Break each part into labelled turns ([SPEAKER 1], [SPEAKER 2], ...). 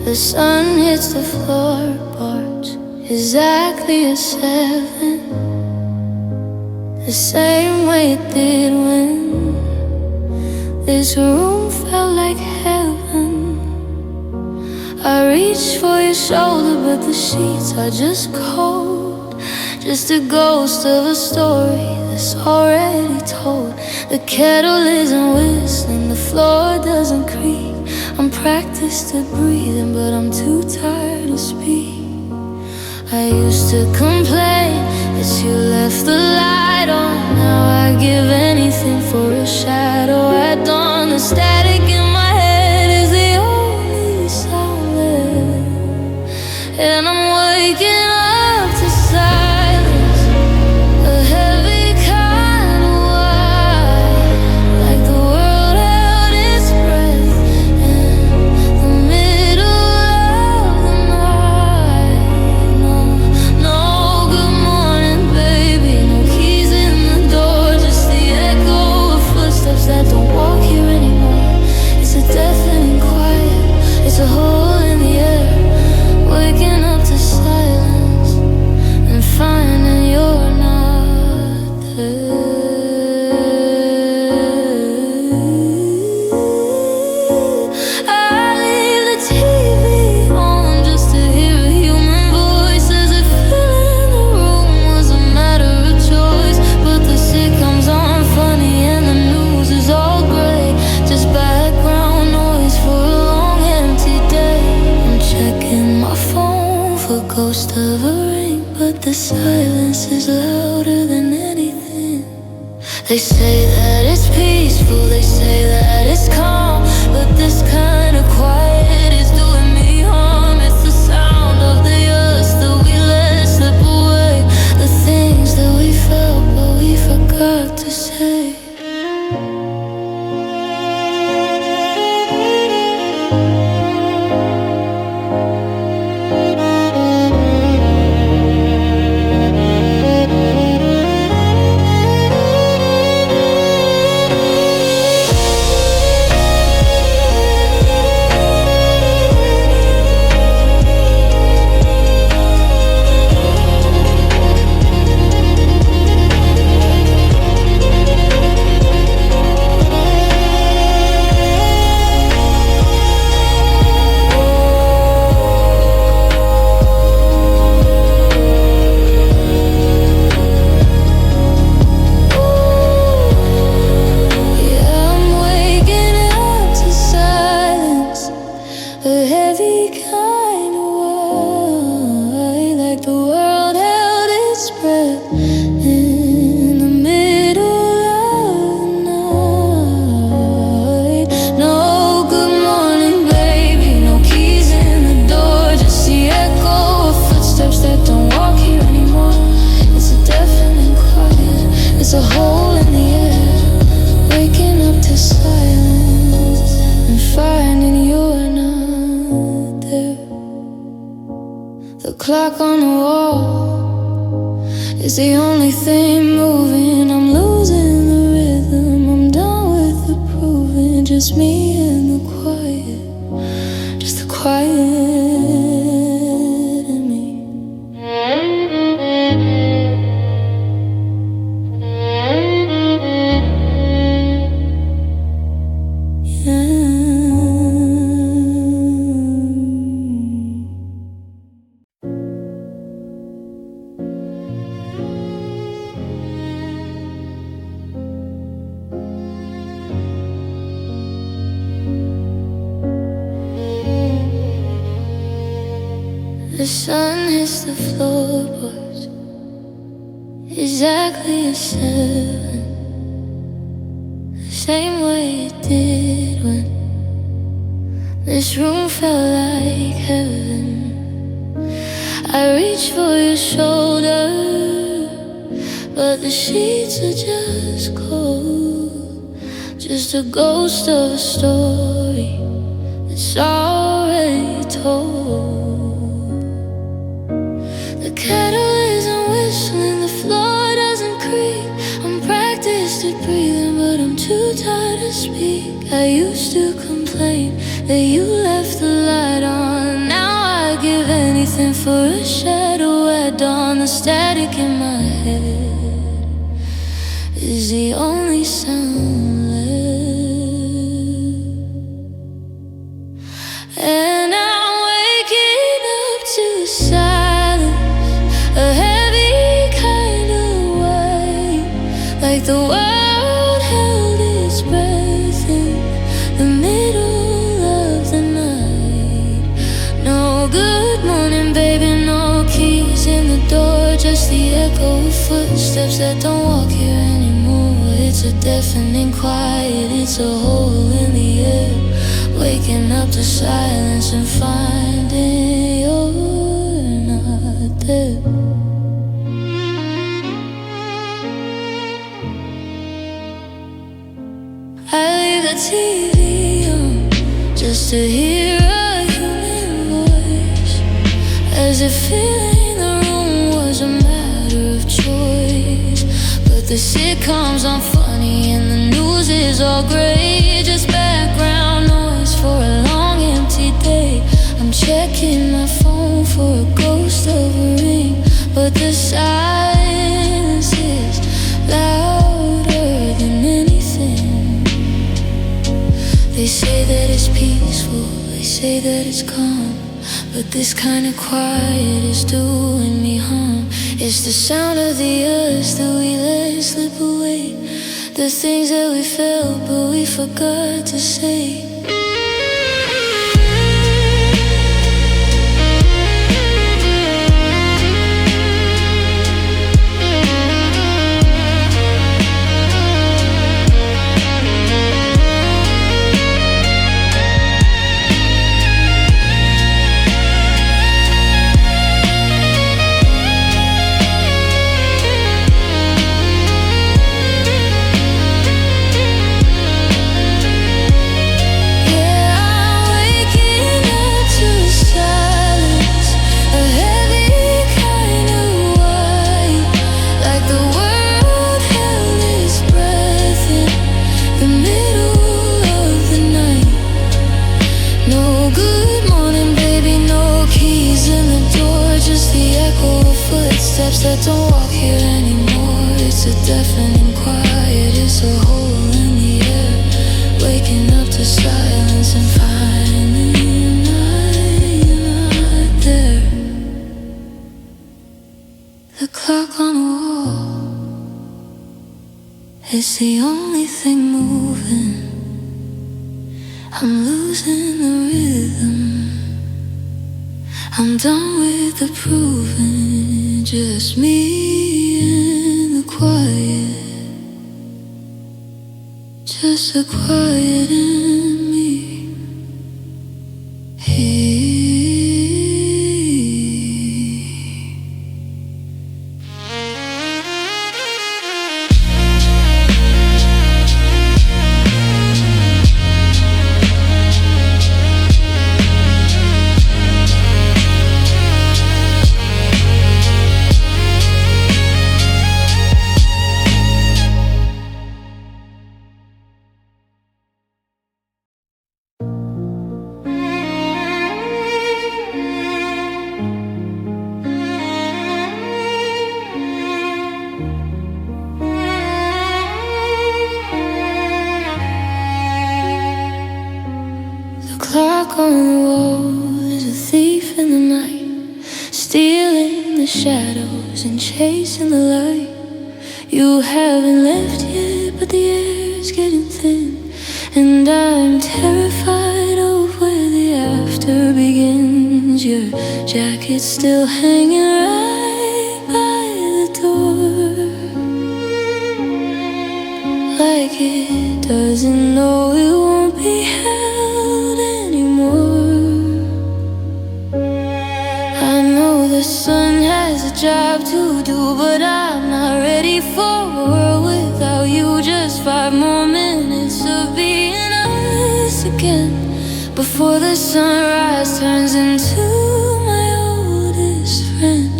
[SPEAKER 1] The sun hits the floorboards exactly at 7, the same way it did when this room felt like heaven. I reach for your shoulder, but the sheets are just cold, just a ghost of a story that's already told. The kettle isn't whistling, the floor doesn't creak. I'm practiced at breathing, but I'm too tired to speak. I used to complain that you left the light on. Now I give anything for a shadow at dawn. The static in my head is the only sound left, and I'm waking up to silence, a heavy kind of white, like the world held its breath in the middle of the night. No good morning, baby, no keys in the door, just the echo of footsteps that don't walk here anymore. It's a deafening quiet, it's a hole in the air, waking up to silence and finding you're not there. I leave the TV on just to hear a human voice, as if filling the room was a matter of choice. But the sitcom's on funny and the news is all gray, just background noise for a long empty day. I'm checking my phone for ghost of a ring, but the silence is louder than anything. They say that it's peaceful, they say that it's calm, but this kind of quiet is doing me harm. It's the sound of the us that we let slip away, the things that we felt but we forgot to say. A heavy kind of white, like the world held its breath in the middle of the night. No good morning, baby, no keys in the door, just the echo of footsteps that don't walk here anymore. It's a deafening quiet, it's a hole in the air, waking up to silence and finding you're not there. The clock on the wall is the only thing moving. I'm losing the rhythm, I'm done with the proving. Just me and the quiet, just the quiet in me. The sun hits the floorboards exactly at 7, the same way it did when this room felt like heaven. I reach for your shoulder, but the sheets are just cold, just a ghost of a story that's already told. The kettle isn't whistling, the floor doesn't creak. I'm practiced at breathing, but I'm too tired to speak. I used to complain that you left the light on. for a shadow at dawn. The static in my head is the only sound left. And I'm waking up to silence, a heavy kind of weight, like the world held its breath in the middle of the night. No good morning, baby, no keys in the door, just the echo of footsteps that don't walk here anymore. It's a deafening quiet, it's a hole in the air, waking up to silence and finding you're not there. I leave the TV on just to hear a human voice, as if filling the room was a matter of choice. But the sitcoms aren't funny and the news is all great, just background noise for a long empty day. I'm checking my phone for a ghost of a ring, but the silence is louder than anything. They say that it's peaceful, they say that it's calm, but this kind of quiet is doing me harm. It's the sound of the earth that we let slip away, the things that we felt but we forgot to say. That don't walk here anymore. It's a deafening quiet, it's a hole in the air, waking up to silence and finding you're not there. The clock on the wall, it's the only thing moving. I'm losing the rhythm, I'm done with the proving, just me and the quiet, just the quiet in me. Clock on the wall is a thief in the night, stealing the shadows and chasing the light. You haven't left yet, but the air's getting thin, and I'm terrified of where the after begins. Your jacket's still hanging right by the door, like it doesn't know it won't be held anymore. I know the sun has a job to do, but I'm not ready for a world without you. Just 5 more minutes of being us again, before the sunrise turns into my oldest friend.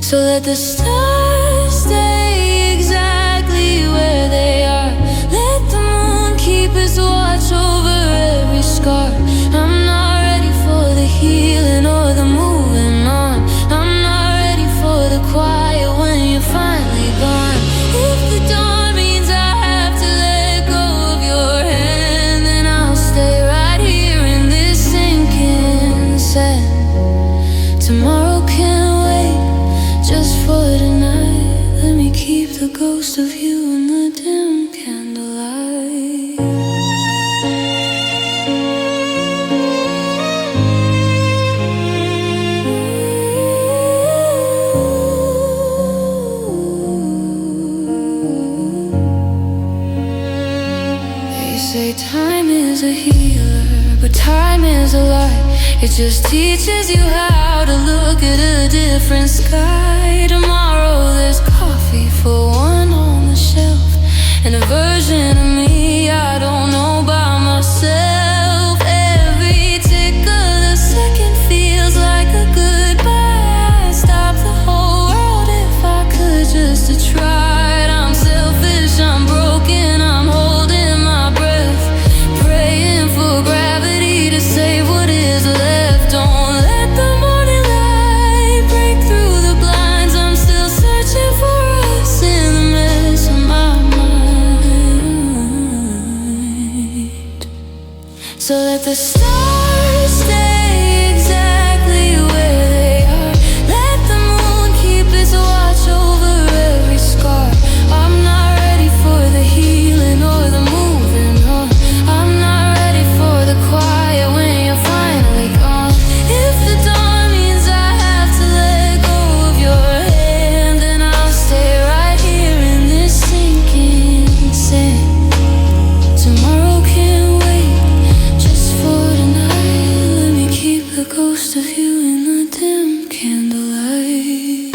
[SPEAKER 1] So let the stars stay exactly where they are, let the moon keep its watch over every scar. I'm not ready for the healing or the moving on. the ghost of you in the dim candlelight. They say time is a healer, but time is a lie. It just teaches you how to look at a different sky. Tomorrow there's coffee for one on the shelf, and a version of me I don't know by myself. Every tick of the second feels like a goodbye. I'd stop the whole world if I could just to try it. I'm selfish, I'm broken, I'm holding my breath, praying for gravity to save what is left. Don't let the morning light break through the blinds. I'm still searching for us in the mess of my mind. So let the stars stay exactly where they are. Let the moon keep its watch over every scar. I'm not ready for the healing or the moving on. I'm not ready for the quiet when you're finally gone. If the dawn means I have to let go of your hand, then I'll stay right here in this sinking sand. Tomorrow can't wait just for tonight. Let me keep the ghost of you in the dim candlelight.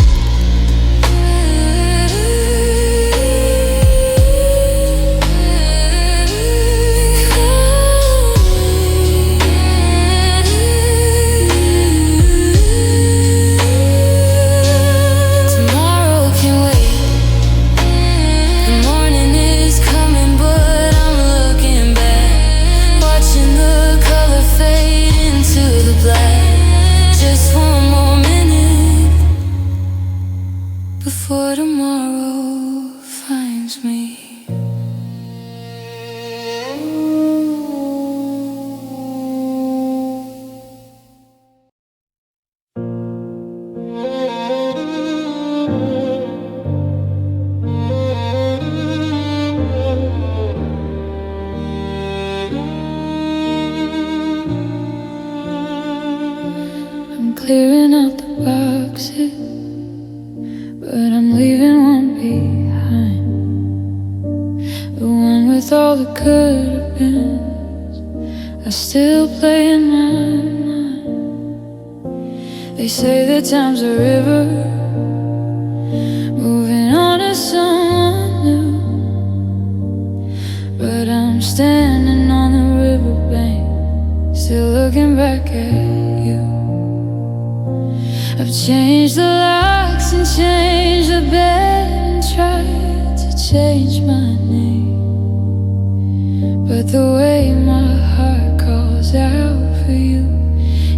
[SPEAKER 1] Tomorrow can wait. The morning is coming, but I'm looking back, watching the color fade into the black. Just one more minute before tomorrow finds me. I'm clearing out the boxes, but I'm leaving one behind. The one with all the could have beens are still playing my mind. They say that time's a river, moving on to someone new. But I'm standing on the riverbank, still looking back at you. I've changed the locks and changed the bed and tried to change my name, but the way my heart calls out for you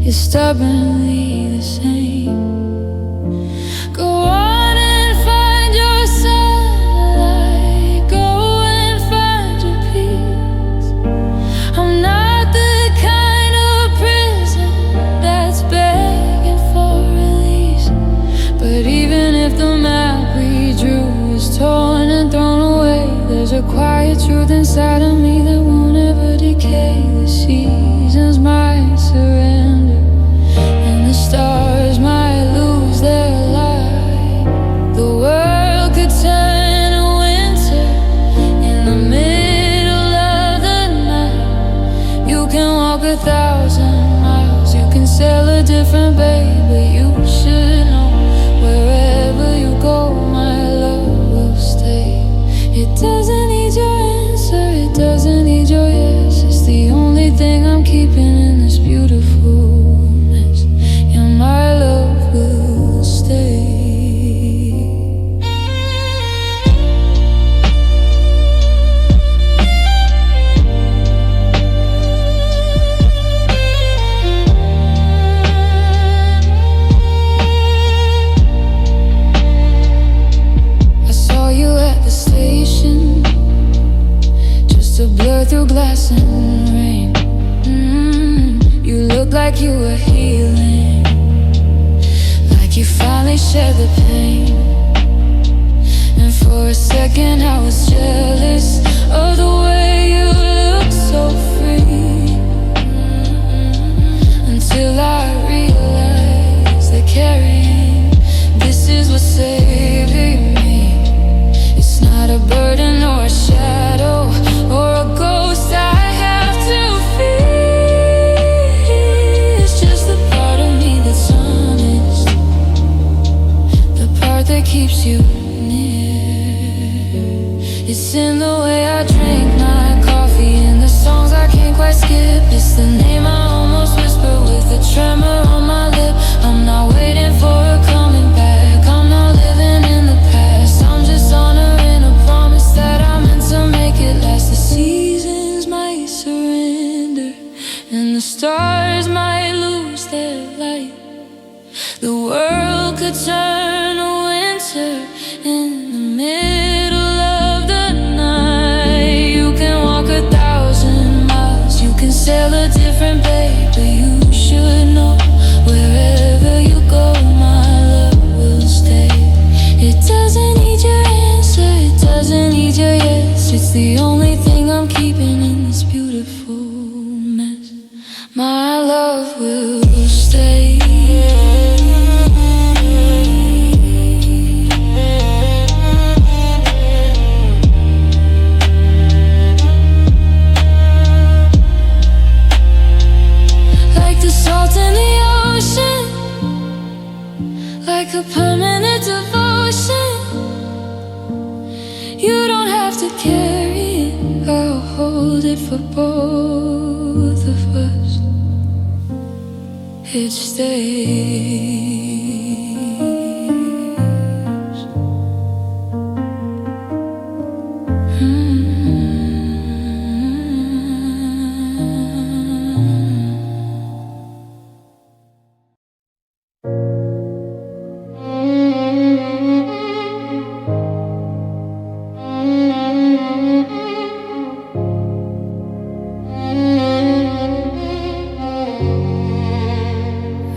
[SPEAKER 1] is stubbornly the same. Go on and find your sunlight, go and find your peace. I'm not the kind of prison that's begging for release, but even if the map we drew is torn and thrown away, there's a quiet truth inside of me that won't ever decay. The seasons might surrender, and the stars might lose their light. The world could turn to winter in the middle of the night. You can walk 1,000 miles, you can sail a different bay, but you should know wherever you go, my love will stay. It doesn't need your answer, it doesn't need your yes. It's the only thing I'm keeping in this beautiful mess. Yeah, my love will stay. I saw you at the station, just a blur through glass and rain. You looked like you were healing, like you finally shed the pain. And for a second I was jealous of the way you look so free, until I realized that carrying this is what's saving me. It's not a burden or a shadow or a ghost I have to fear. It's just the part of me that's honest, the part that keeps you near. It's in the way I drink my coffee and the songs I can't quite skip. It's the name I almost whisper with a tremor on my lip. I'm not waiting for her coming back, I'm not living in the past. I'm just honoring a promise that I meant to make it last. The seasons might surrender and the stars might lose their light. The world could turn to winter in the middle of the night. You can walk 1,000 miles, you can sail a different bay, but you should know wherever you go, my love will stay. It doesn't need your answer, it doesn't need your yes. It's the only thing I'm keeping in this beautiful mess. My love will stay. Like a permanent devotion, you don't have to carry it, I'll hold it for both of us. It stays.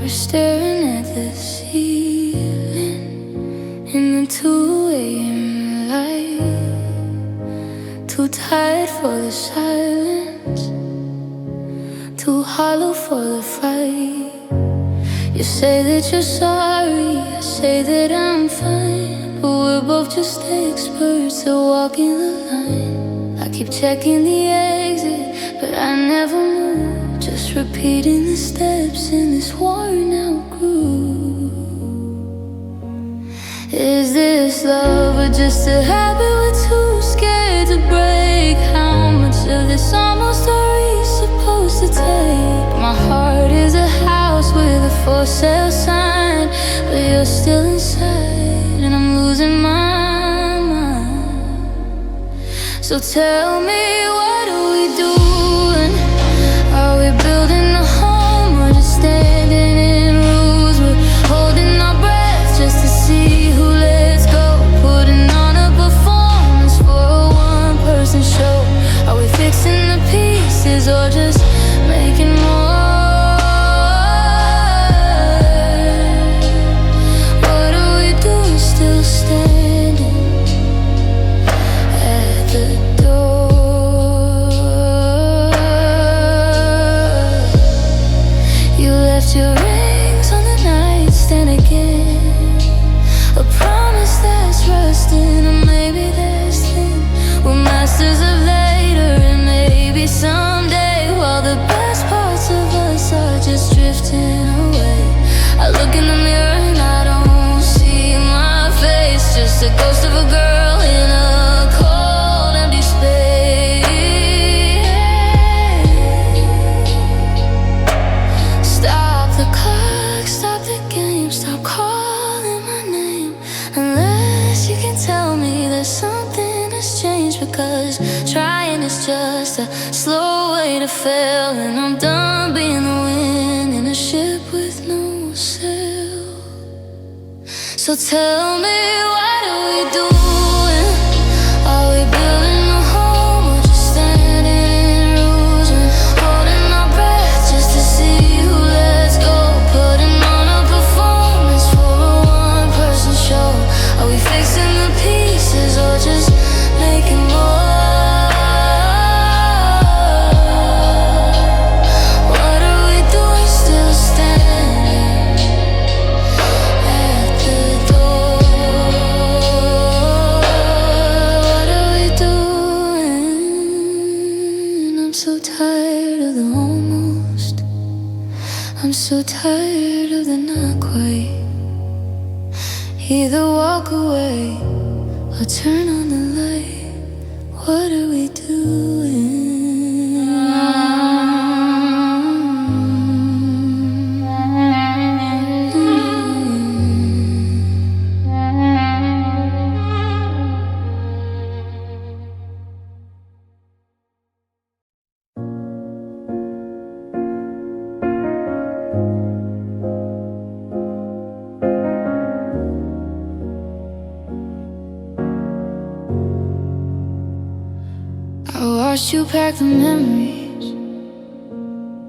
[SPEAKER 1] We're staring at the ceiling in the 2 a.m. light. Too tired for the silence, too hollow for the fight. You say that you're sorry, I say that I'm fine, but we're both just experts at walking the line. I keep checking the exit, but I never move, just repeating the steps in this worn out groove. Is this love or just a habit we're too scared to break? How much of this almost are we supposed to take? My heart is a house with a for sale sign, but you're still inside and I'm losing my mind. So tell me, what are we doing? Are we building a home or just standing in rules? We're holding our breath just to see who lets go, putting on a performance for a one-person show. Are we fixing the pieces or just making more? What are we doing, still standing at the door? You left your rings on the nightstand again, a promise that's rusting, or maybe that's thin. We're masters of later, and maybe someday, while the best parts of us are just drifting away. I look in the mirror and I don't see my face, just a ghost of a girl in a cold, empty space. Stop the clock, stop the game, stop calling my name, unless you can tell me there's something has changed. Because trying is just a slow way to fail, and I'm done being the wind in a ship with no sail. So tell me, what are we doing? Are we building a home or just standing in rules? We're holding our breath just to see who lets go, putting on a performance for a one-person show. Are we fixing the pieces than not quite. Either walk away or turn on the light. What are we doing? I watched you pack the memories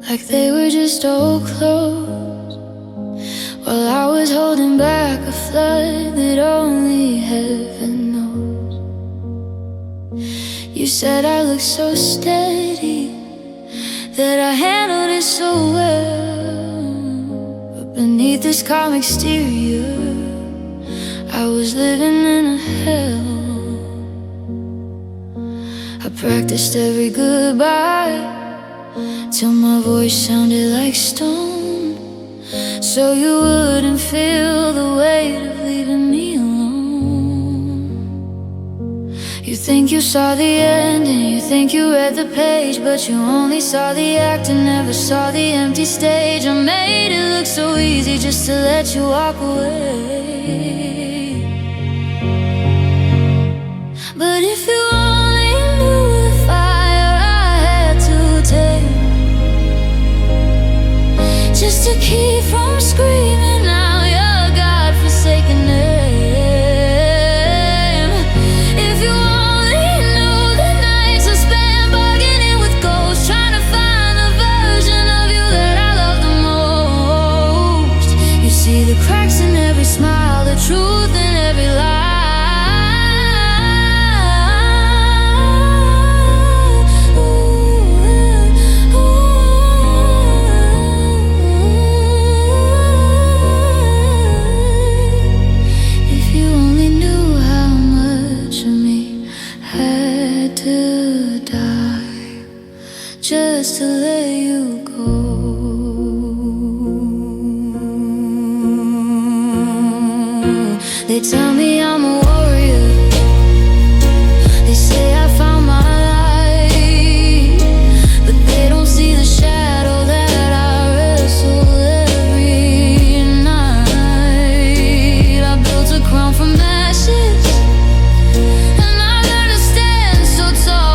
[SPEAKER 1] like they were just old clothes, while I was holding back a flood that only heaven knows. You said I looked so steady, that I handled it so well, but beneath this calm exterior I was living in a hell. I practiced every goodbye till my voice sounded like stone, so you wouldn't feel the weight of leaving me alone. You think you saw the ending, you think you read the page, but you only saw the act and never saw the empty stage. I made it look so easy just to let you walk away. But if you just to keep from screaming out your God-forsaken name. If you only knew the nights I spent bargaining with ghosts, trying to find the version of you that I love the most. You see the cracks in every smile, the truth in every lie. Just to let you go. They tell me I'm a warrior, they say I found my light, but they don't see the shadow that I wrestle every night. I built a crown from ashes, and I learned to stand so tall.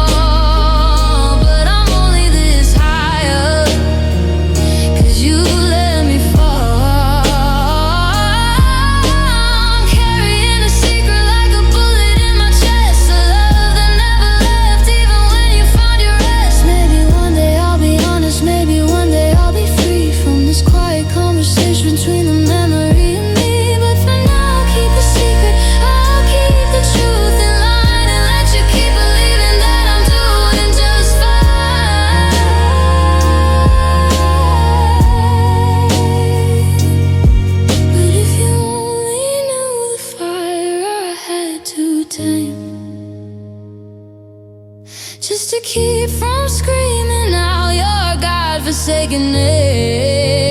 [SPEAKER 1] Just to keep from screaming out your God-forsaken name.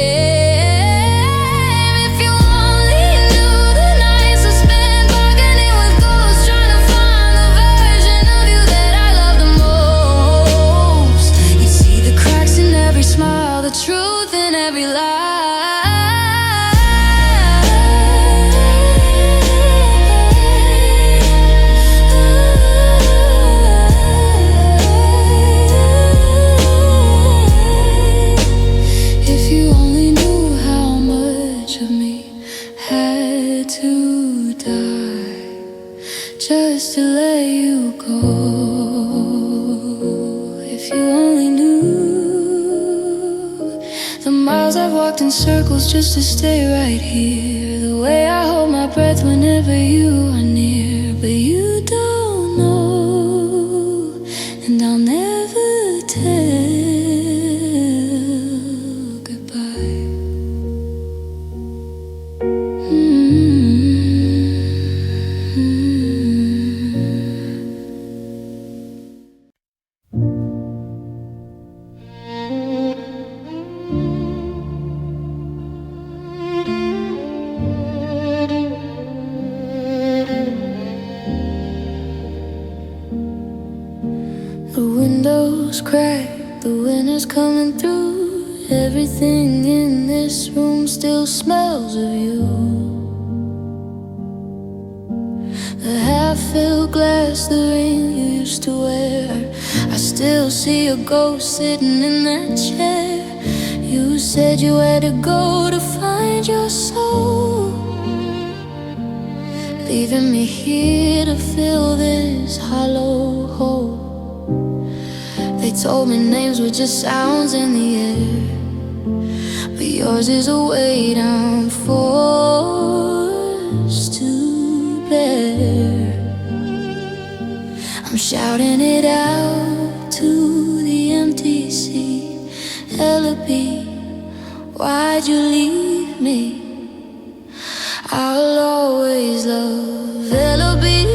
[SPEAKER 1] If you only knew the nights I spent bargaining with ghosts, trying to find the version of you that I love the most. You'd see the cracks in every smile, the truth in every lie. Just to let you go. If you only knew the miles I've walked in circles just to stay right here, the way I hold my breath whenever you are near. But you don't know, and I'll never tell goodbye. windows cracked, the wind is coming through. Everything in this room still smells of you. The half-filled glass, the ring you used to wear, I still see a ghost sitting in that chair. You said you had to go to find your soul, leaving me here to fill this hollow hole. They told me names were just sounds in the air, but yours is a weight I'm forced to bear. I'm shouting it out to the empty sea. Ellaby, why'd you leave me? I'll always love Ellaby,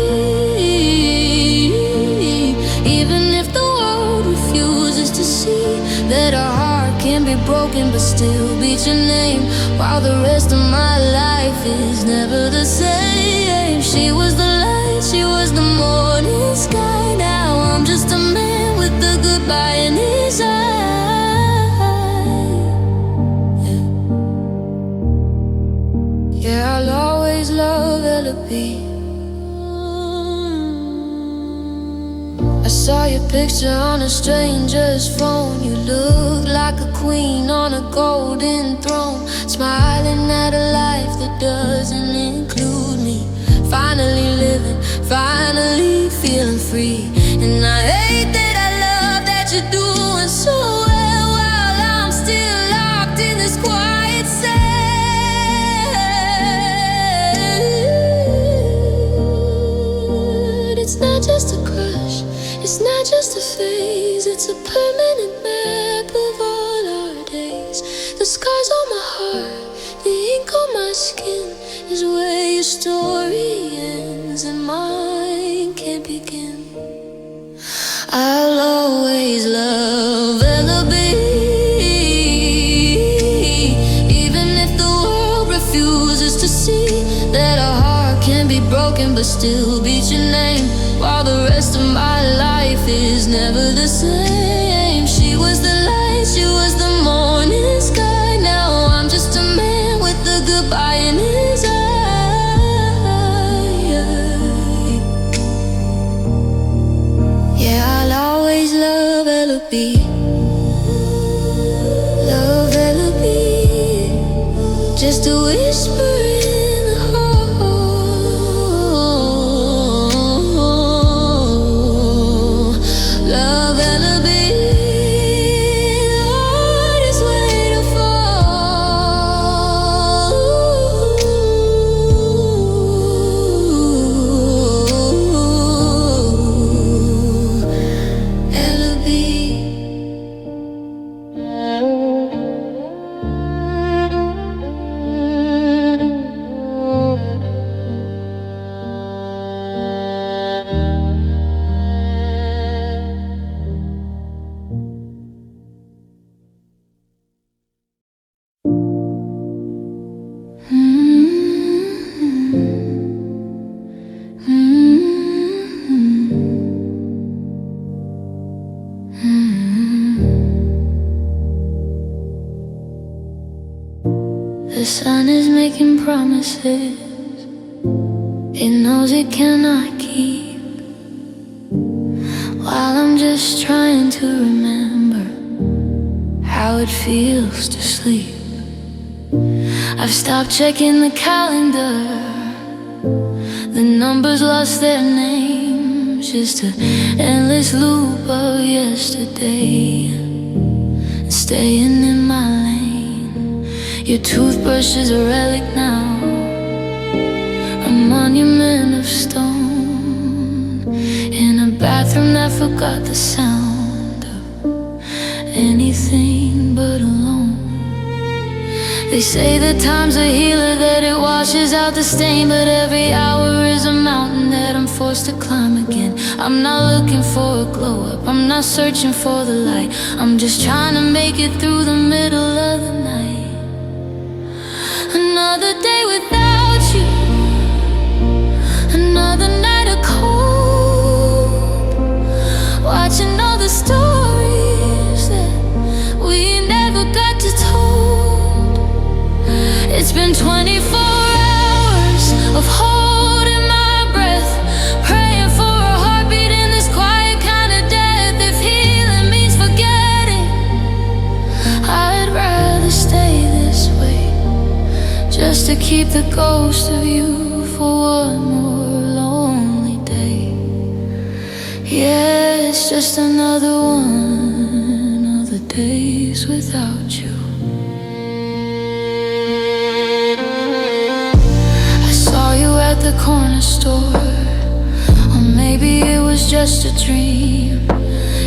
[SPEAKER 1] even if the world refuses to see that a heart can be broken but still beat your name, while the rest of my life is never the same. She was the light, she was the morning sky. Now I'm just a man with a goodbye in his eyes. Yeah, I'll always love Ellaby. I saw your picture on a stranger's phone. You look like a queen on a golden throne, smiling at a life that doesn't include me. Finally living, finally feeling free. And I hate that I love that you're doing so well, while I'm still locked in this quiet cell. It's not just a crush, it's not just a phase, it's a permanent map of all our days. The scars on my heart, the ink on my skin, is where your story ends and mine can't begin. I'll always love Ellaby, even if the world refuses to see that a heart can be broken but still beat your name, while the rest of my life is never the same. She was the light, she was the morning sky. Now I'm just a man with a goodbye in his eyes. Yeah, I'll always love Ellaby, love Ellaby, just a whisper in the hole. Love Ellaby, the heart is waiting for Ellaby. The sun is making promises it knows it cannot keep, while I'm just trying to remember how it feels to sleep. I've stopped checking the calendar, the numbers lost their names, just an endless loop of yesterday, staying in my lane. Your toothbrush is a relic now, a monument of stone, in a bathroom that forgot the sound of anything but alone. They say that time's a healer, that it washes out the stain, but every hour is a mountain that I'm forced to climb again. I'm not looking for a glow up, I'm not searching for the light, I'm just trying to make it through the middle of the night. Another day without you, another night of cold, watching all the stories been 24 hours of holding my breath, praying for a heartbeat in this quiet kind of death. If healing means forgetting, I'd rather stay this way, just to keep the ghost of you for one more lonely day. Yeah, it's just another one of the days without you. At the corner store, or maybe it was just a dream.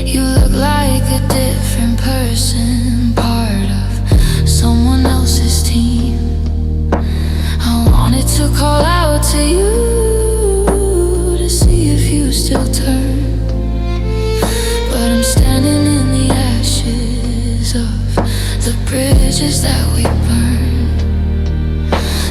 [SPEAKER 1] You look like a different person, part of someone else's team. I wanted to call out to you to see if you still turn, but I'm standing in the ashes of the bridges that we burned.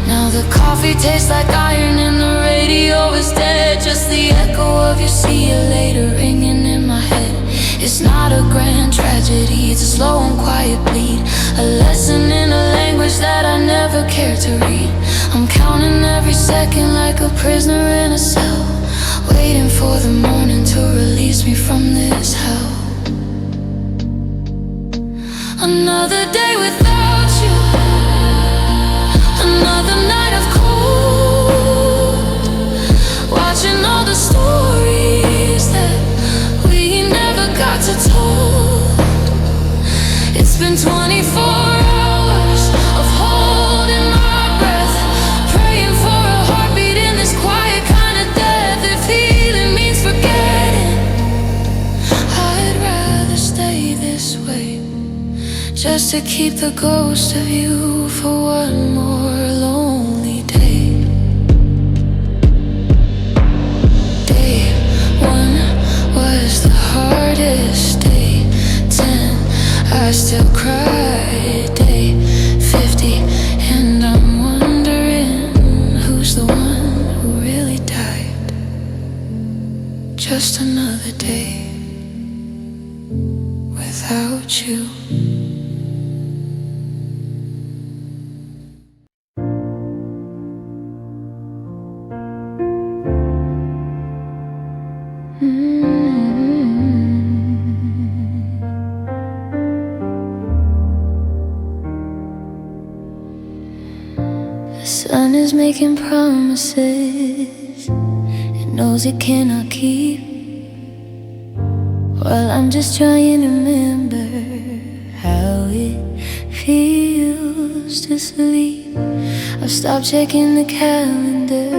[SPEAKER 1] Now the coffee tastes like iron and the radio is dead. Just the echo of your see you later ringing in my head. It's not a grand tragedy, it's a slow and quiet bleed, a lesson in a language that I never cared to read. I'm counting every second like a prisoner in a cell, waiting for the morning to release me from this hell. Another day without you, another night of cold, watching all the stories that we never got to told. It's been 24 hours of holding my breath, praying for a heartbeat in this quiet kind of death. If healing means forgetting, I'd rather stay this way, just to keep the ghost of you for one more lonely day. Day 1 was the hardest. Day 10, I still cry. Day 50, and I'm wondering who's the one who really died. Just another day without you. The sun is making promises it knows it cannot keep, while I'm just trying to remember how it feels to sleep. I've stopped checking the calendar,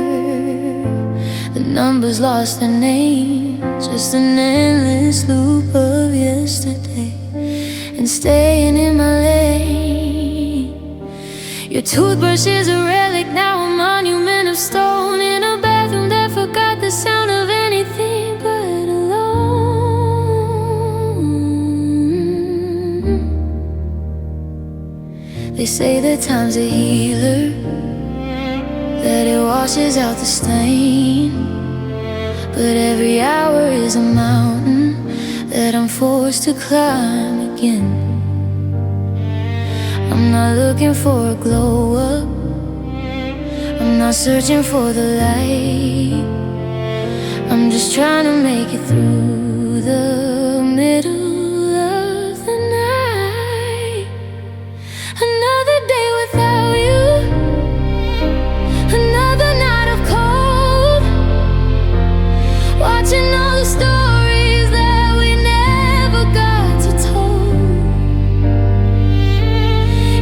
[SPEAKER 1] the numbers lost their name, just an endless loop of yesterday and staying in my lane. Your toothbrush is a relic, now a monument of stone, in a bathroom that forgot the sound of anything but alone. They say that time's a healer, that it washes out the stain, but every hour is a mountain that I'm forced to climb again. I'm not looking for a glow up, I'm not searching for the light, I'm just trying to make it through the middle of the night. Another day without you, another night of cold, watching all the stories that we never got to told.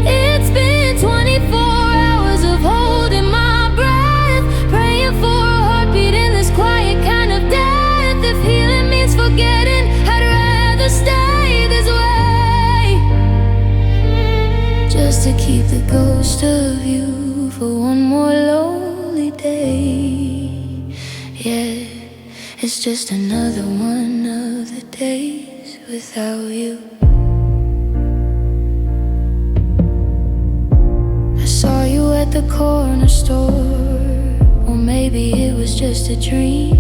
[SPEAKER 1] It's been 24 hours of holding my breath, praying for a heartbeat in this quiet kind of death. If healing means forgetting, I'd rather stay this way, just to keep the ghost of you for one more lonely day. Yeah, it's just another one of the days without you. I saw you at the corner store, or maybe it was just a dream.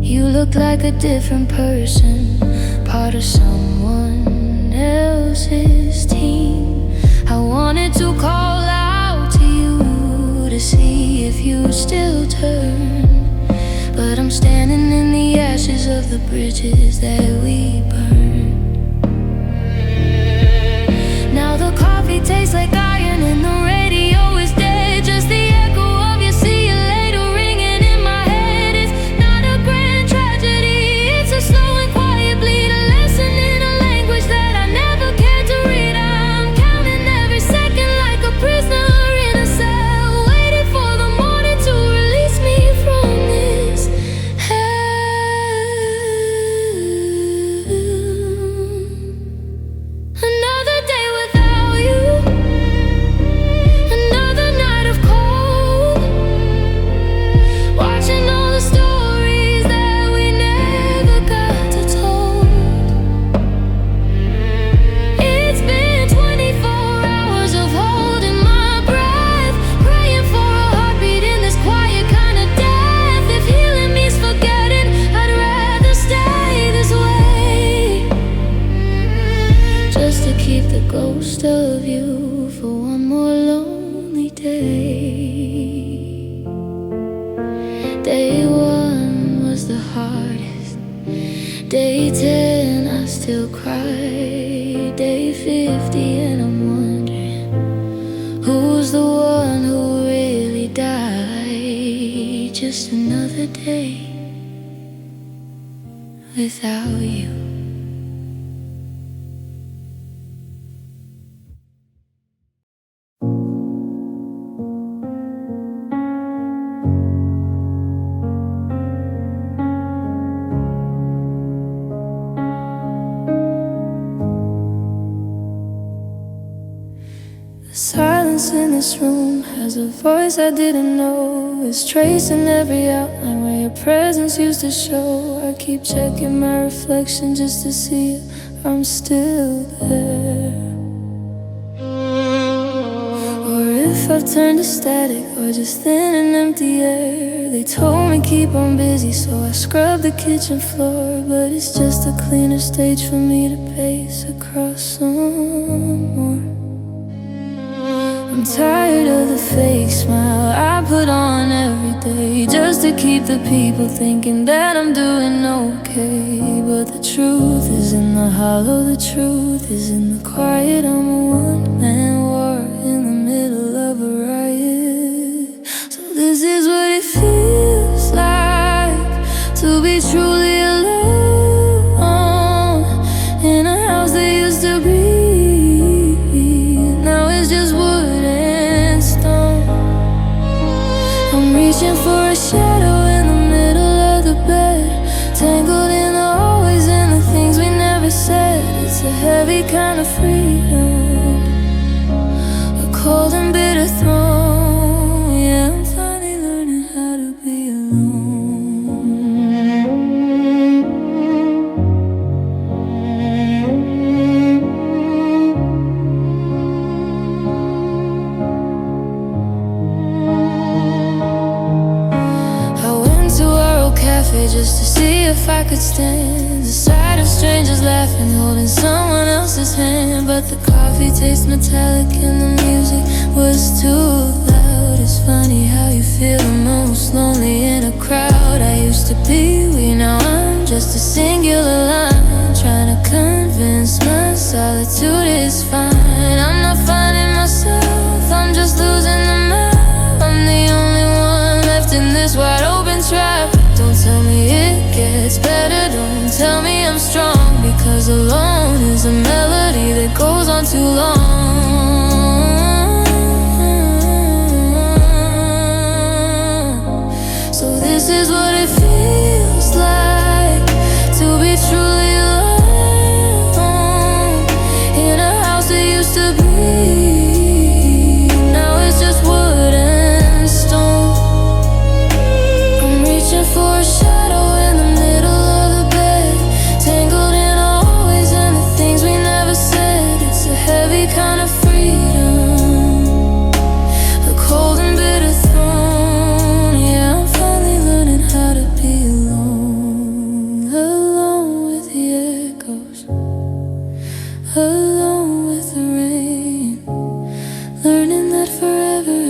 [SPEAKER 1] You looked like a different person, part of someone else's team. I wanted to call out to see if you'd still turn. But I'm standing in the ashes of the bridges that we burned. Now the coffee tastes like iron and the radio is dead. Just the echo of you see you later ringing in my head. It's not a grand tragedy, it's a slow and quiet bleed, a lesson in a language that I never cared to read. I'm counting every second like a prisoner in a cell, waiting for the morning to release me from this hell. Another day without you, another night of cold, watching all the stories that we never got to told. It's been 24 hours of holding my breath, praying for a heartbeat in this quiet kind of death. If healing means forgetting, I'd rather stay this way, just to keep the ghost of you for one more lonely day. Day 1 was the hardest. Day 10, I still cry. Day 50, and I'm wondering who's the one who really died. Just another day without you. The silence in this room has a voice I didn't know. It's tracing every outline where your presence used to show. I keep checking my reflection just to see if I'm still there, or if I've turned to static or just thin and empty air. They told me keep on busy, so I scrubbed the kitchen floor, but it's just a cleaner stage for me to pace across some more. I'm tired of the fake smile I put on every day, just to keep the people thinking that I'm doing okay. But the truth is in the hollow, the truth is in the quiet. I'm a one-man war in the middle of a riot. So this is what it feels like to be truly alone in a house that used to be. Now it's just wood and stone. I'm reaching for a shadow in the middle of the bed, tangled in the hallways and the things we never said. It's a heavy kind of freedom, a cold and bitter throne. Yeah, I'm finally learning how to be alone. Just to see if I could stand the sight of strangers laughing, holding someone else's hand. But the coffee tastes metallic and the music was too loud. It's funny how you feel the most lonely in a crowd. I used to be we, now I'm just a singular line, trying to convince my solitude is fine. I'm not finding myself, I'm just losing the map. I'm the only one left in this wide open trap. Don't tell me it gets better, don't tell me I'm strong, because alone is a melody that goes on too long.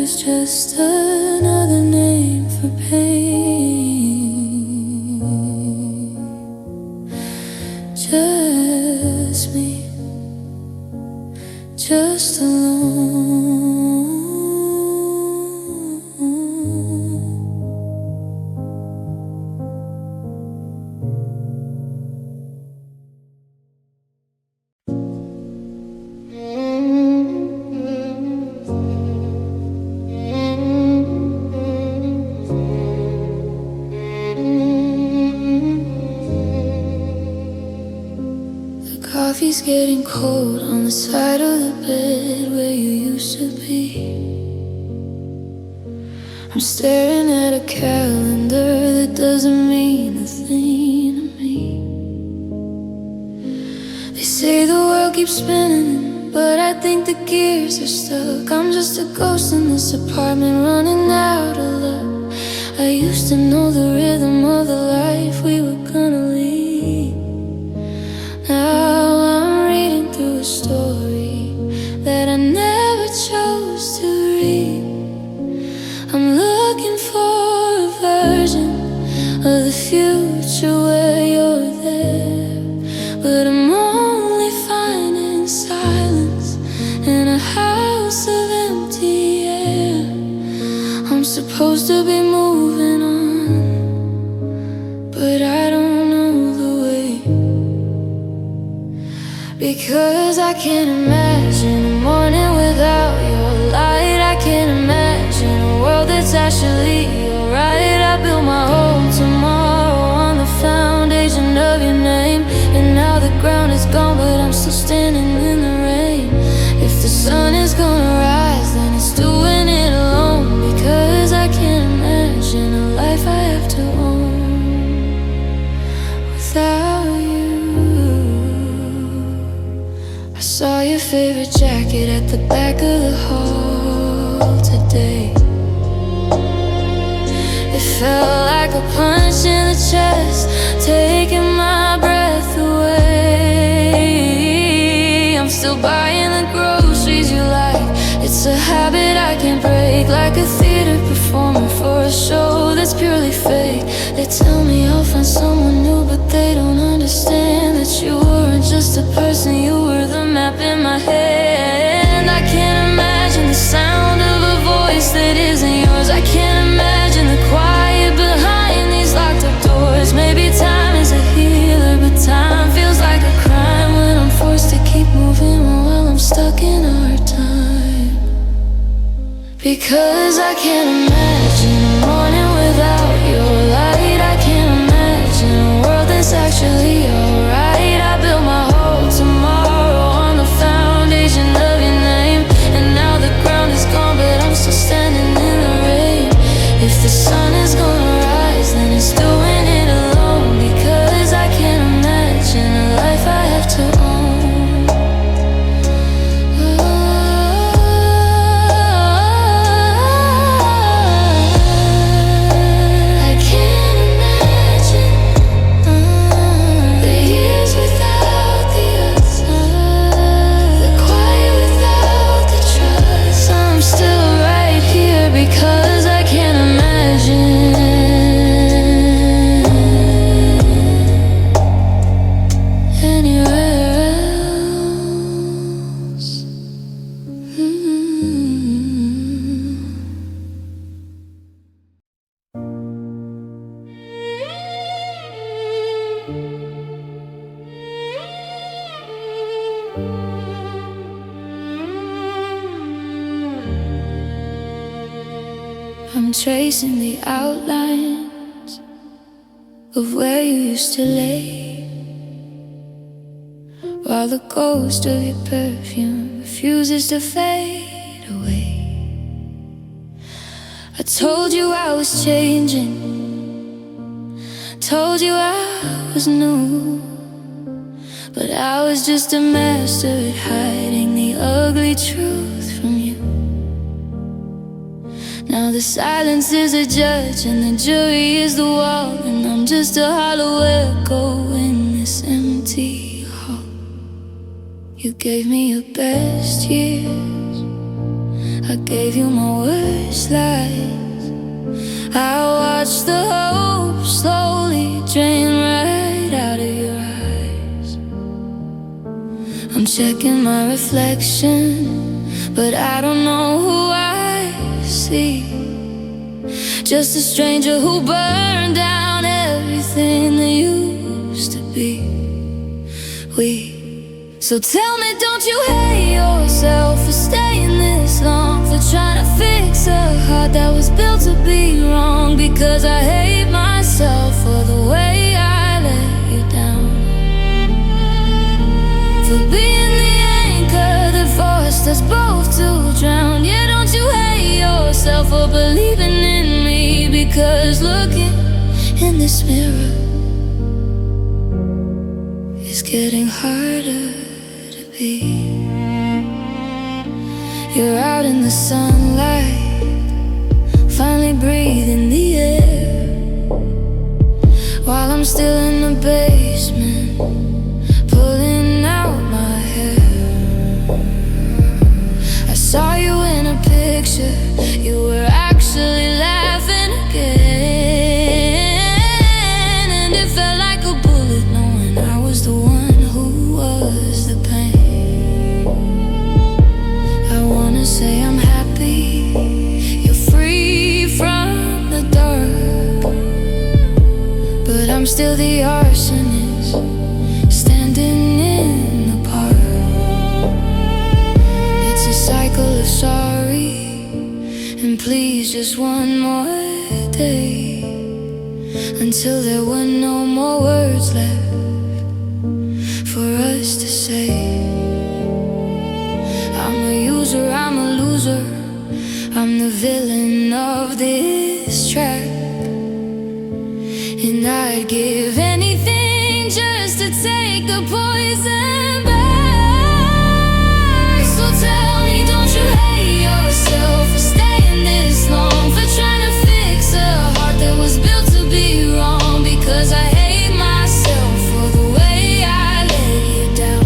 [SPEAKER 1] is just another name for pain. Just me, just alone. Coffee's getting cold on the side of the bed where you used to be. I'm staring at a calendar that doesn't mean a thing to me. They say the world keeps spinning, but I think the gears are stuck. I'm just a ghost in this apartment running out of luck. I used to know the rhythm of the life we were gonna lead. Now I'm reading through a story that I never chose to read. I'm looking for a version of the future where you're there, but I'm only finding silence in a house of empty air. I'm supposed to be moving on, but I don't know the way. Because I can't imagine a morning without your light. I can't imagine a world that's actually alright. I built my whole tomorrow on the foundation of your name, and now the ground is gone, but I'm still standing in the rain. If the sun is gonna rise, then it's doing it alone. Because I can't imagine a life I have to own without you. I saw your favorite jacket at the back of the hall today. It felt like a punch in the chest, taking my breath away. I'm still buying the groceries you like. It's a habit I can't break, like a theater performer for a show that's purely fake. They tell me I'll find someone new, but they don't understand that you weren't just a person, you were the map in my head. I can't imagine the sound of a voice that isn't yours. I can't imagine the quiet behind these locked up doors. Maybe time is a healer, but time feels like a crime when I'm forced to keep moving while I'm stuck in hard time. Because I can't imagine a morning without your light. I can't imagine a world that's actually alright. I built my whole tomorrow on the foundation of your name, and now the ground is gone, but I'm still standing in the rain. If the sun is gonna rise, then it's doing it alone. Because I can't imagine a life I have to own. Because I can't imagine anywhere else. I'm tracing the outlines of where you used to lay, while the ghost of your perfume refuses to fade away. I told you I was changing, told you I was new, but I was just a master at hiding the ugly truth from you. Now the silence is a judge and the jury is the wall, and I'm just a hollow echo in this empty hall. You gave me your best years, I gave you my worst lies. I watched the hope slowly drain right out of your eyes. I'm checking my reflection, but I don't know who I see. Just a stranger who burned down everything that used to be we. So tell me, don't you hate yourself for staying this long, for trying to fix a heart that was built to be wrong? Because I hate myself for the way I let you down, for being the anchor that forced us both to drown. Yeah, don't you hate yourself for believing in me? Because looking in this mirror is getting harder to be. You're out in the sunlight, finally breathing the air, while I'm still in the basement, pulling out my hair. I saw you in a picture, you were actually laughing again, and it felt like a bullet knowing I was the one who was the pain. I wanna say I'm happy you're free from the dark, but I'm still the arsonist standing in the park. It's a cycle of sorry and please, just one more day, until there were no more words left for us to say. I'm a user, I'm a loser, I'm the villain of this track, and I'd give anything just to take the poison back. So tell me, don't you hate yourself for staying this long, for trying to fix a heart that was built to be wrong? Because I hate myself for the way I let you down,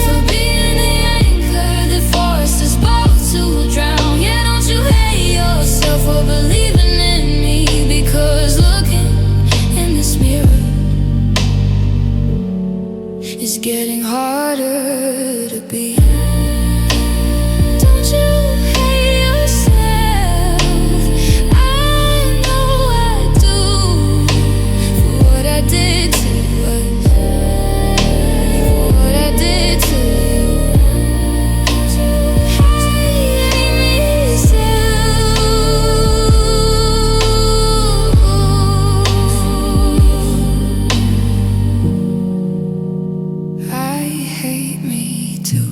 [SPEAKER 1] for being the anchor that forced us both to drown. Yeah, don't you hate yourself for believing in me? Because looking in this mirror is getting harder to be. Don't you hate yourself? I know I do, for what I did to us, for what I did to you. I hate myself. I hate me too.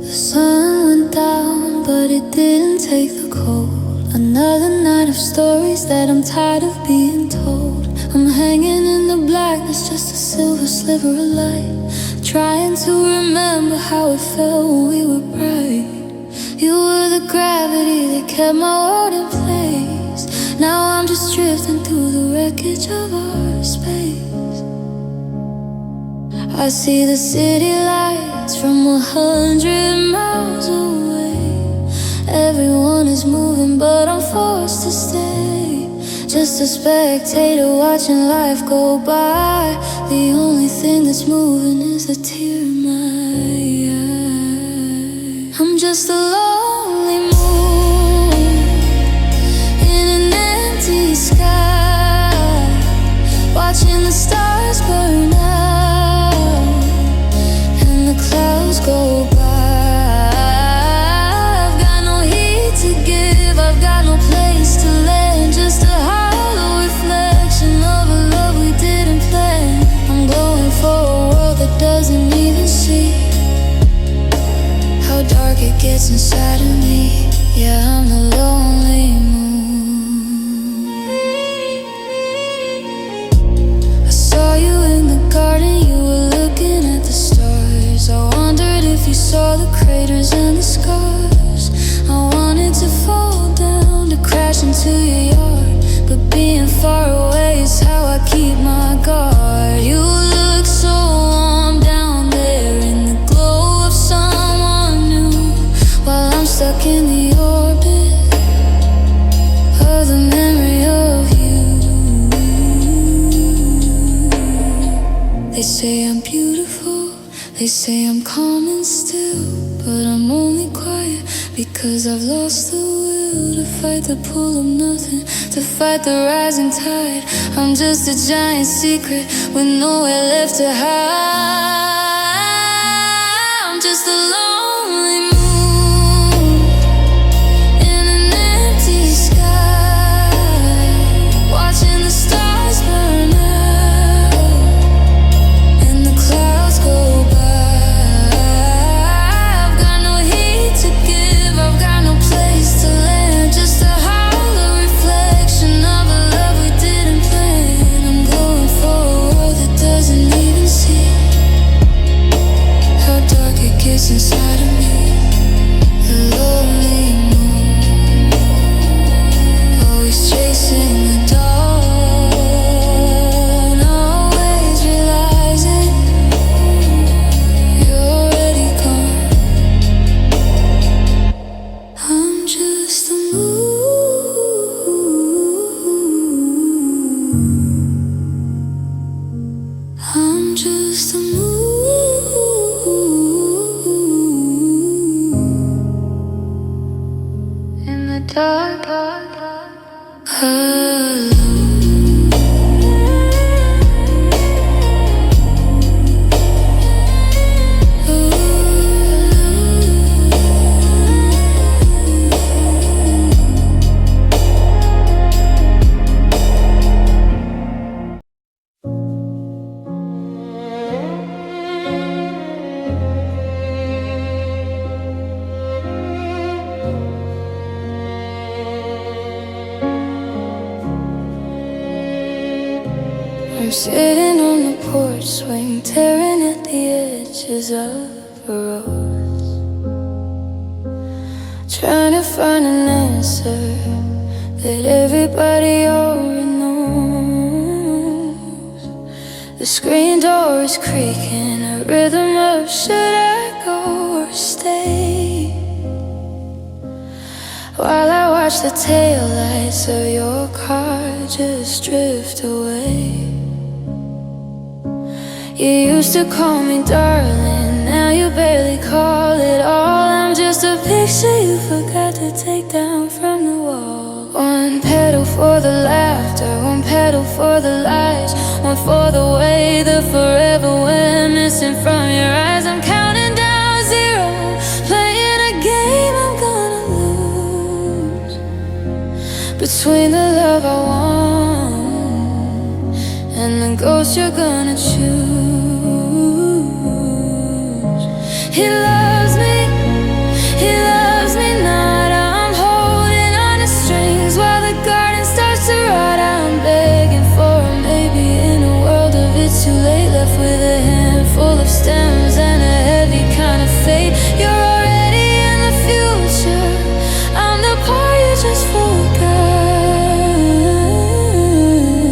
[SPEAKER 1] The sun went down, but it didn't take the cold. Another night of stories that I'm tired of being told. I'm hanging in the blackness, just a silver sliver of light, trying to remember how it felt when we were bright. You were the gravity that kept my world in place. Now I'm just drifting through the wreckage of our space. I see the city lights from 100 miles away. Everyone is moving, but I'm forced to stay, just a spectator watching life go by. The only thing that's moving is a tear in my eye. I'm just a lonely moon in an empty sky, watching the stars burn out and the clouds go by. I've got no heat to give, I've got no place to land, just a hollow reflection of a love we didn't plan. I'm going for a world that doesn't even see how dark it gets inside of me. Yeah, I'm the lonely moon. I saw you in the garden, you were They say I'm calm and still, but I'm only quiet because I've lost the will to fight the pull of nothing, to fight the rising tide. I'm just a giant secret with nowhere left to hide. I'm just a lonely moon in an empty sky, watching the stars burn out and the clouds go by. Inside of me, a lonely moon, always chasing the dawn, always realizing you're already gone. I'm just a moon. I'm just a moon. I'm sitting on the porch swing, tearing at the edges of a rose, trying to find an answer that everybody already knows. The screen door is creaking, a rhythm of should I go or stay, while I watch the taillights of your car just drift away. You used to call me darling, now you barely call it all. I'm just a picture you forgot to take down from the wall. One pedal for the laughter, one pedal for the lies, one for the way the forever went missing from your eyes. I'm counting down zero, playing a game I'm gonna lose, between the love I want and the ghost you're gonna choose. He loves me not. I'm holding on to strings while the garden starts to rot. I'm begging for a maybe in a world of it's too late, left with a handful of stems and a heavy kind of fate. You're already in the future, I'm the part you just forgot,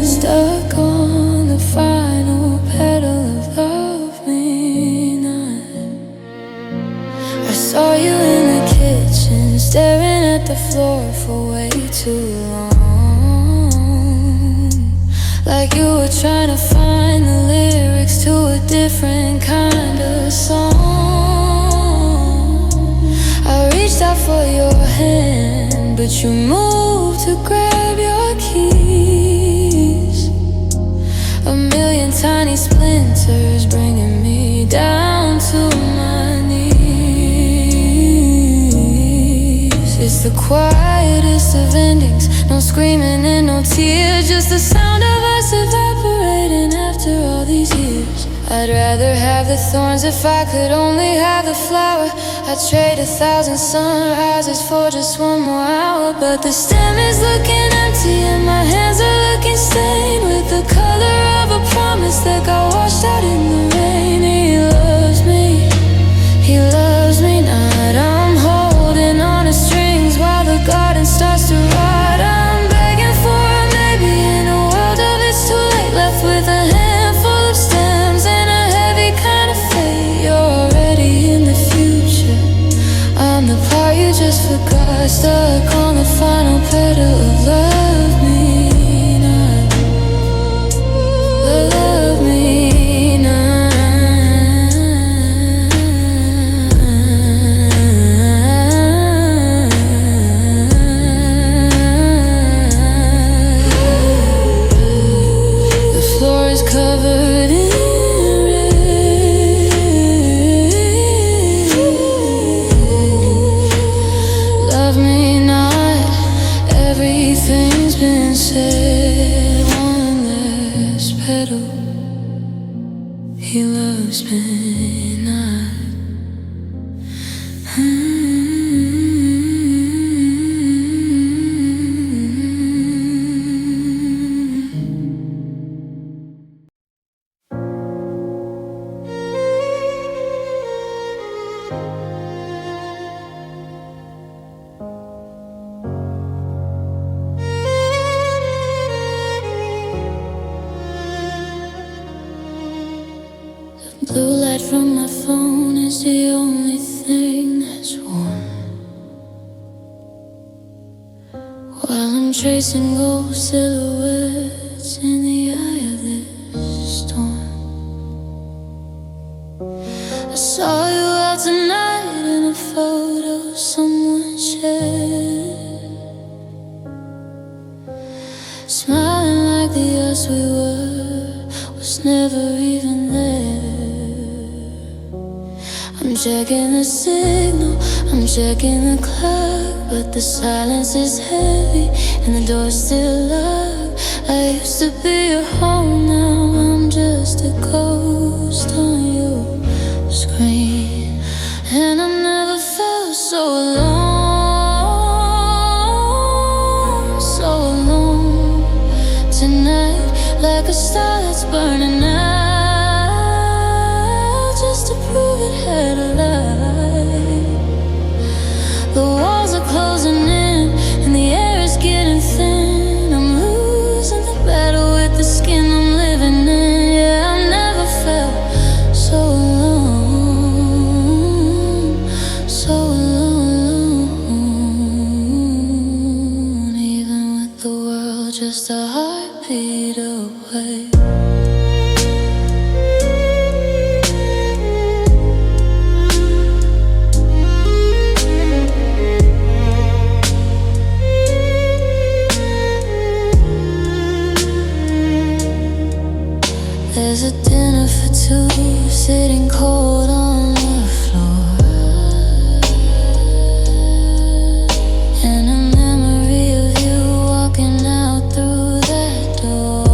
[SPEAKER 1] stuck on the final pedal of love me not. I saw you in the kitchen, staring at the floor for way too long, like you were trying to find the lyrics to a different kind of song. I reached out for your hand, but you moved to grab your keys. A million tiny splinters bringing me down to my knees. It's the quietest of endings, no screaming and no tears, just the sound of us evaporating after all these years. I'd rather have the thorns if I could only have the flower. I'd trade 1,000 sunrises for just one more hour, but the stem is looking empty and my hands are looking stained with the color of a promise that got washed out in the rain. He loves me not. I'm holding on to strings while the garden starts to rot. I'm begging for a maybe in a world of it's too late, left with a handful of stems and a heavy kind of fate. You're already in the future, I'm the part you just forgot, stuck on the final pedal of love me not. Love me not. is the only thing that's warm. While I'm tracing gold silhouettes in the eye of this storm. I saw you out tonight in a photo someone shared, smiling like the us we were was never even there. I'm checking the signal, I'm checking the clock, but the silence is heavy and the door's still locked. I used to be your home, now I'm just a ghost on your screen. And I never felt so alone, so alone. Tonight, like a star that's burning out, just to prove it had a light. The walls are closing in and the air is getting thin. I'm losing the battle with the skin I'm living in. Yeah, I never felt so alone, so alone. Even with the world just a heartbeat away. There's a dinner for two, sitting cold on the floor, and a memory of you walking out through that door.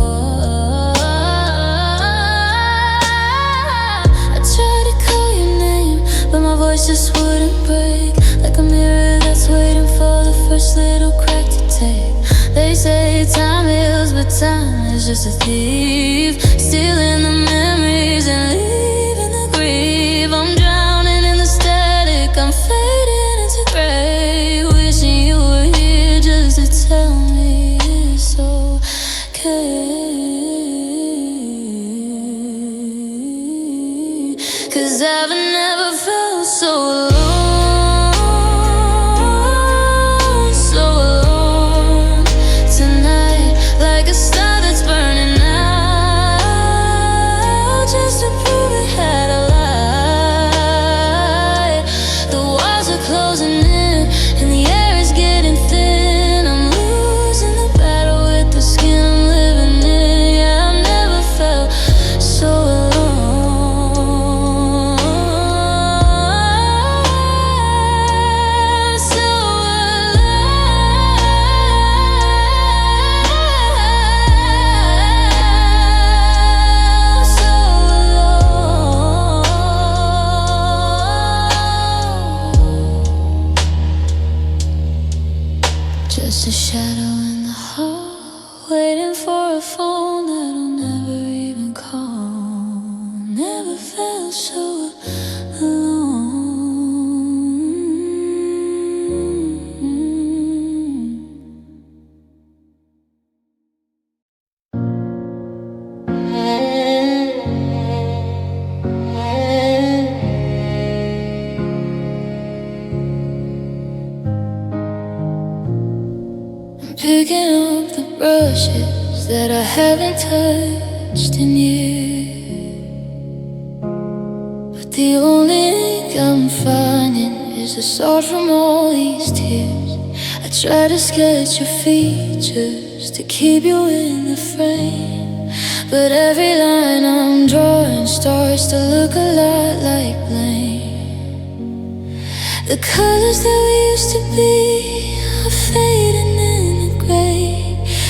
[SPEAKER 1] I tried to call your name, but my voice just wouldn't break. Like a mirror that's waiting for the first little crack to take. They say time heals, but time is just a thief, stealing the memories and leaving the grief. I'm drowning in the static, I'm fading into gray, wishing you were here just to tell me it's okay. 'Cause I've never felt so alone. Just a shadow in the hall, waiting for a phone that I'll never even call. Never felt so alone. Picking up the brushes that I haven't touched in years, but the only ink I'm finding is the salt from all these tears. I try to sketch your features to keep you in the frame, but every line I'm drawing starts to look a lot like blame. The colors that we used to be are fading,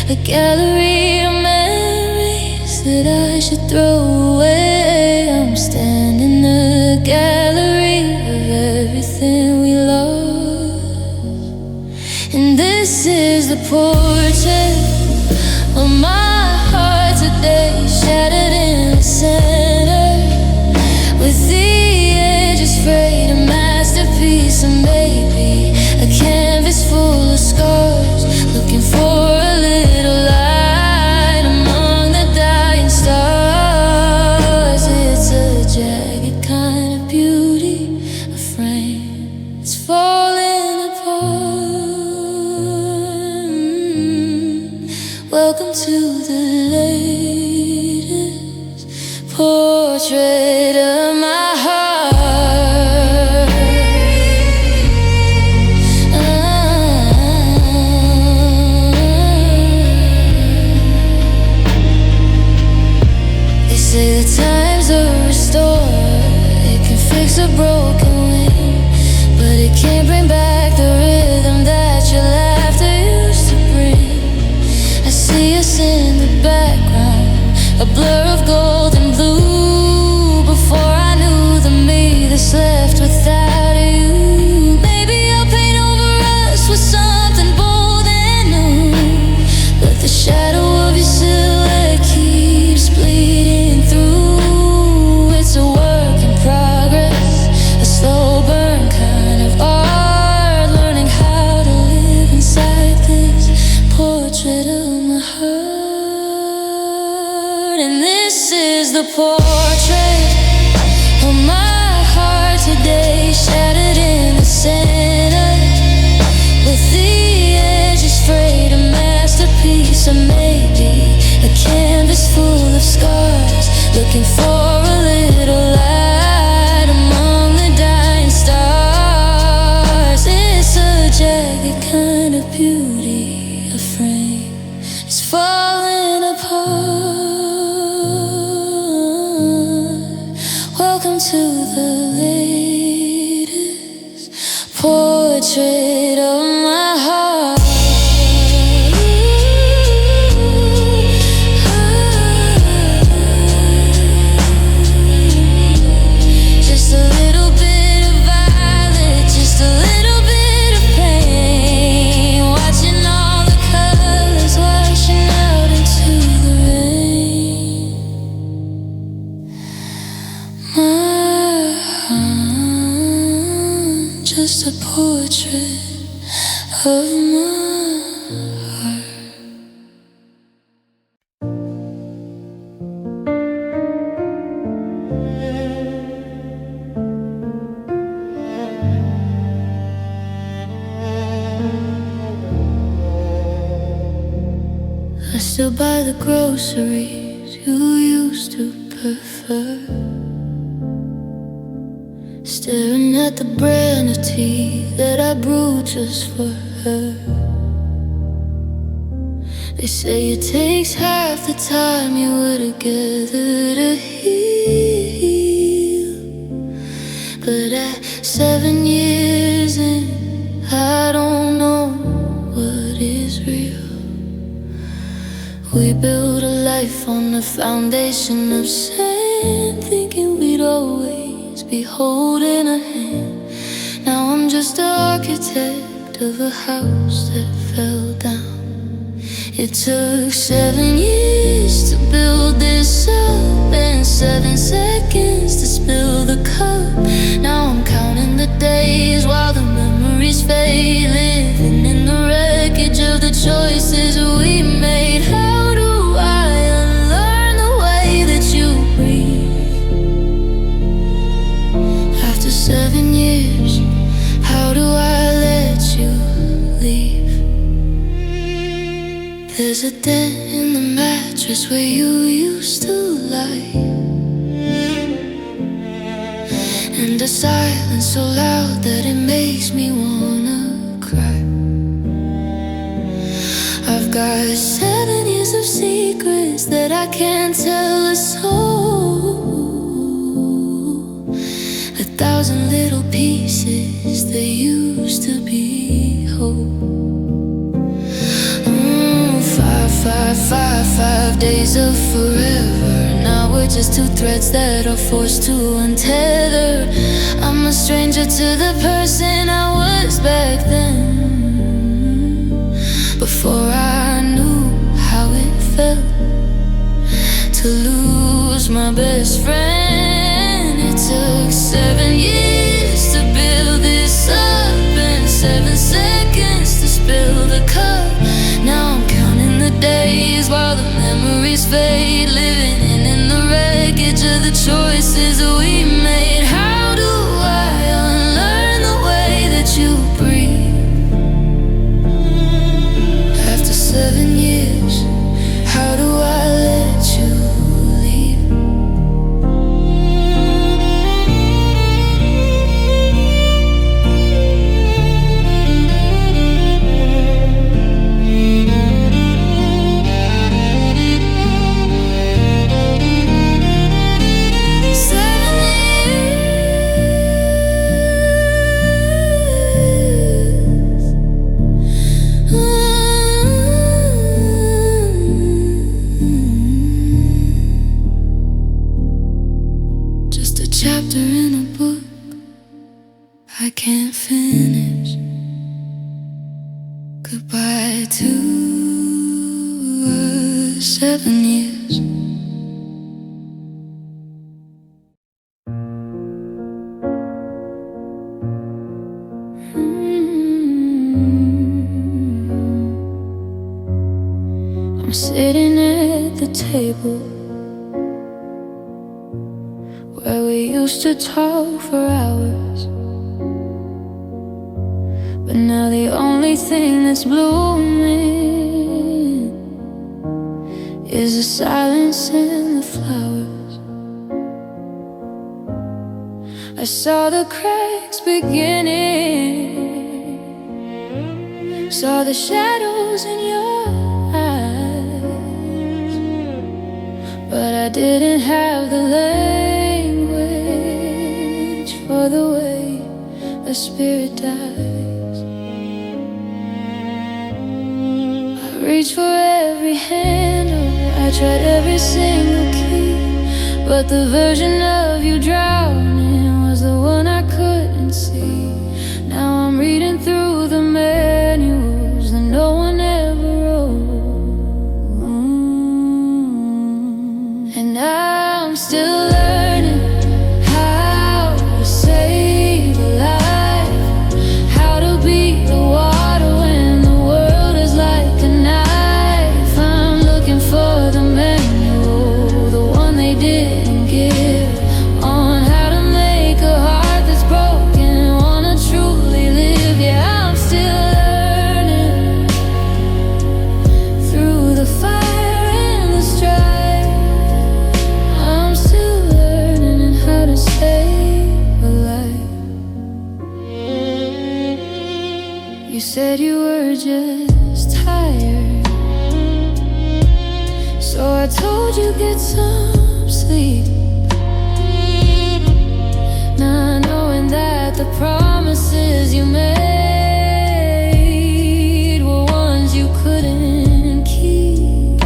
[SPEAKER 1] a gallery of memories that I should throw away. I'm standing in a gallery of everything we lost, and this is the portrait of my heart today, shattered in the center, with the edges frayed, a masterpiece, and maybe a canvas full of scars, looking for a little light among the dying stars. It's a jagged kind of beauty, fix a broken wing, but it can't bring back the rhythm that your laughter used to bring. I see us in the background, a blur of gold and blue. Before I knew the me that's left without you. Maybe I'll paint over us with something bold and new, but the shadow of your silhouette keeps bleeding through. It's a work in progress, a slow burn kind of art, learning how to live inside this portrait of my heart. And this is the portrait of my heart today, shattered in the center, with the edges frayed, a masterpiece, or maybe a canvas full of scars, looking for a little light among the dying stars. It's a jagged kind of beauty, a frame is falling apart. Welcome to the latest portrait of my heart. Just a little bit of violet, just a little bit of pain, watching all the colors washing out into the rain. My heart, just a portrait of my heart. I still buy the groceries you used to prefer, staring at the brand of tea that I brewed just for her. They say it takes half the time you were together to heal, but at 7 years in, I don't know what is real. We built a life on the foundation of sand, thinking we'd always be holding a hand. Now I'm just an architect of a house that fell down. It took 7 years to build this up, and 7 seconds to spill the cup. Now I'm counting the days while the memories fade, living in the wreckage of the choices we made. How do I unlearn the way that you breathe? After 7 years, how do I let you leave? There's a dent in the mattress where you used to lie, and a silence so loud that it makes me wanna cry. I've got 7 years of secrets that I can't tell a soul, 1,000 little pieces that used to be whole. 5 days of forever. Now we're just two threads that are forced to untether. I'm a stranger to the person I was back then, before I knew how it felt to lose my best friend. It took 7 years to build this up, and 7 seconds to spill the cup. Now I'm counting the days while the memories fade, living in the wreckage of the choices we made. How do I unlearn the way that you breathe? After 7 years, how do I let you leave? I can't finish goodbye to 7 years. I'm sitting at the table where we used to talk for hours, but now the only thing that's blooming is the silence and the flowers. I saw the cracks beginning, saw the shadows in your eyes, but I didn't have the language for the way a spirit dies. I reached for every handle, I tried every single key, but the version of you drowning was the one I couldn't see. Now I'm reading through the manuals that no one ever wrote, and I'm still learning how to save a life, how to beat the water when the world is like a knife. I'm looking for the manual, the one they didn't give, on how to make a heart that's broken wanna truly live. Yeah, I'm still learning through the fire and the strife. I'm still learning how to save a life. You said you were just tired, so I told you get some sleep. Not knowing that the promises you made were ones you couldn't keep.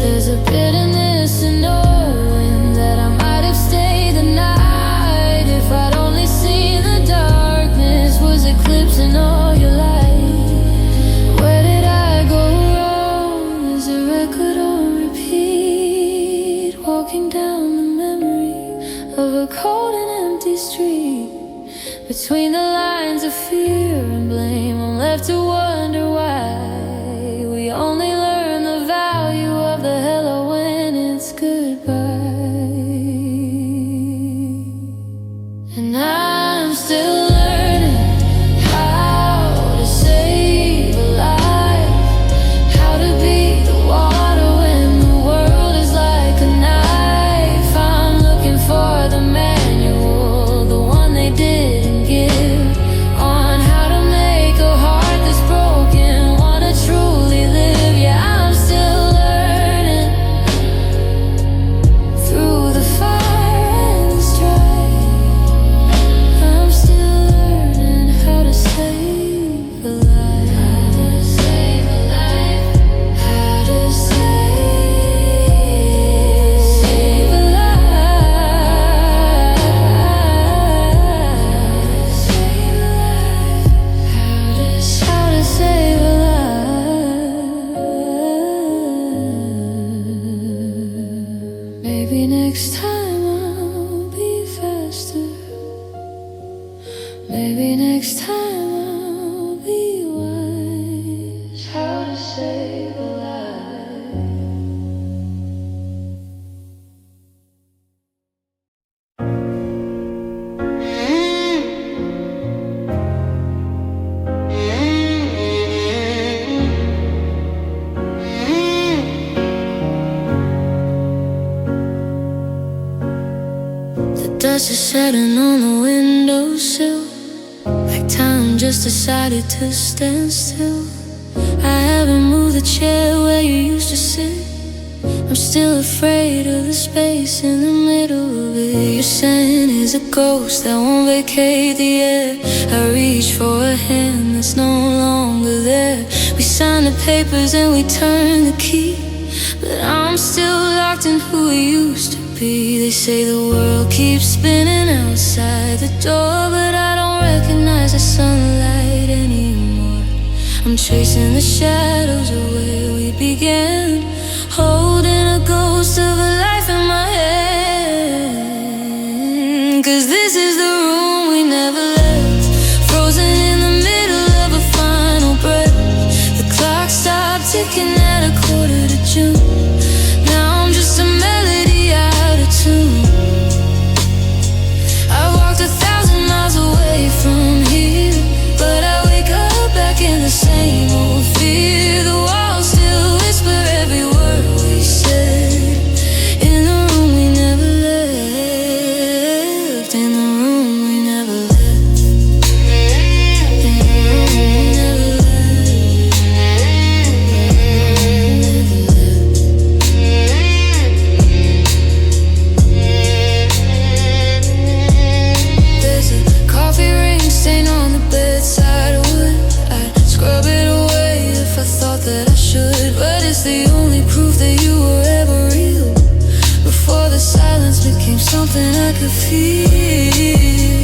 [SPEAKER 1] There's a bitterness in knowing that I might have stayed the night if I'd only seen the darkness was eclipsing all your light. Where did I go wrong? Is a record on repeat, walking down the memory of a cold and empty street. Between the lines of fear and blame, I'm left to wonder why we only learn the value of the hello when it's goodbye. And I'm still learning how to save a life, how to beat the water when the world is like a knife. I'm looking for the manual, the one they didn't give, on how to make a heart that's broken wanna truly live. Yeah, I'm still learning through the fire and the strife. I'm still learning how to save a life, how to save a life, how to save a life, save a life, how to save a life. Maybe next time I'll be faster. Maybe next time I'll be wise. How to save a life. The dust is settling on the windowsill, like time just decided to stand still. I haven't moved the chair where you used to sit. I'm still afraid of the space in the middle of it. Your scent is a ghost that won't vacate the air. I reach for a hand that's no longer there. We sign the papers and we turn the key, but I'm still locked in who we used to be. They say the world keeps spinning outside outside the door, but I don't recognize the sunlight anymore. I'm chasing the shadows of where we began, holding a ghost of a life in my hand. 'Cause this is the room we never left, frozen in the middle of a final breath. The clock stopped ticking at 1:45. Now I'm just a melody out of tune. I walked 1,000 miles away from here, but I wake up back in the same old fear. The walls still whisper every word we said in the room we never left. In the room we never left. In the room we never left. There's a coffee ring stain on the bedside wood. I'd scrub it away if I thought that I should, but it's the only proof that you were ever real. Before the silence became something I could feel,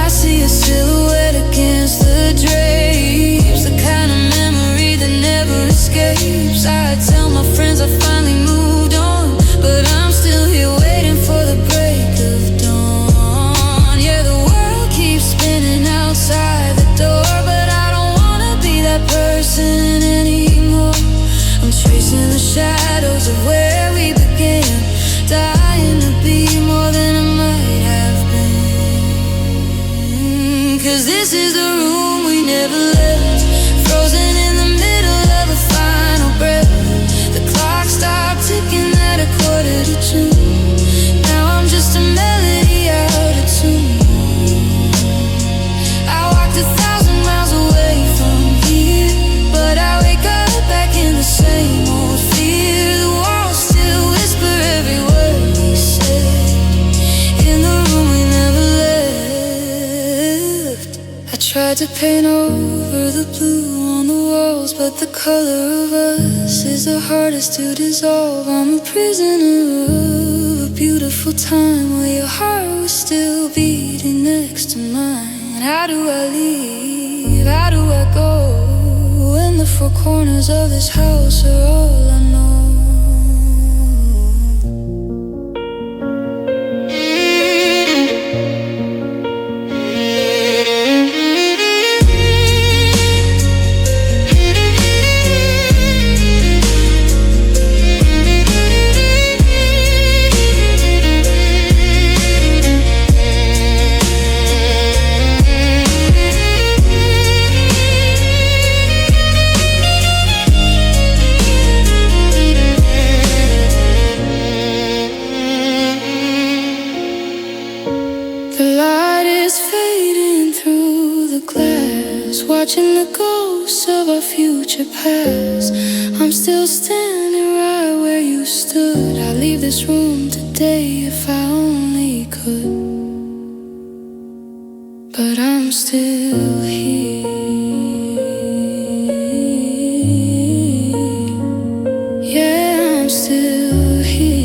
[SPEAKER 1] I see a silhouette against the drapes, the kind of memory that never escapes. I tell my friends I finally moved on, but I'm still here waiting for the break of dawn. Yeah, the world keeps spinning outside the door, but I don't wanna be that person anymore. I'm tracing the shadows of where we began, dying to be more than I might have been. 'Cause this is the room we never left, frozen in the middle of a final breath. The clock stopped ticking at 1:45. Now I'm just a melody out of tune. I walked 1,000 miles away from here, but I wake up back in the same old fear. The walls still whisper every word we said in the room we never left. I tried to paint over the blue on the walls, but the color of us is the hardest to dissolve. I'm a prisoner of a beautiful time where your heart was still beating next to mine. How do I leave? How do I go when the four corners of this house are all I know? Watching the ghosts of our future past. I'm still standing right where you stood. I'd leave this room today if I only could, but I'm still here. Yeah, I'm still here.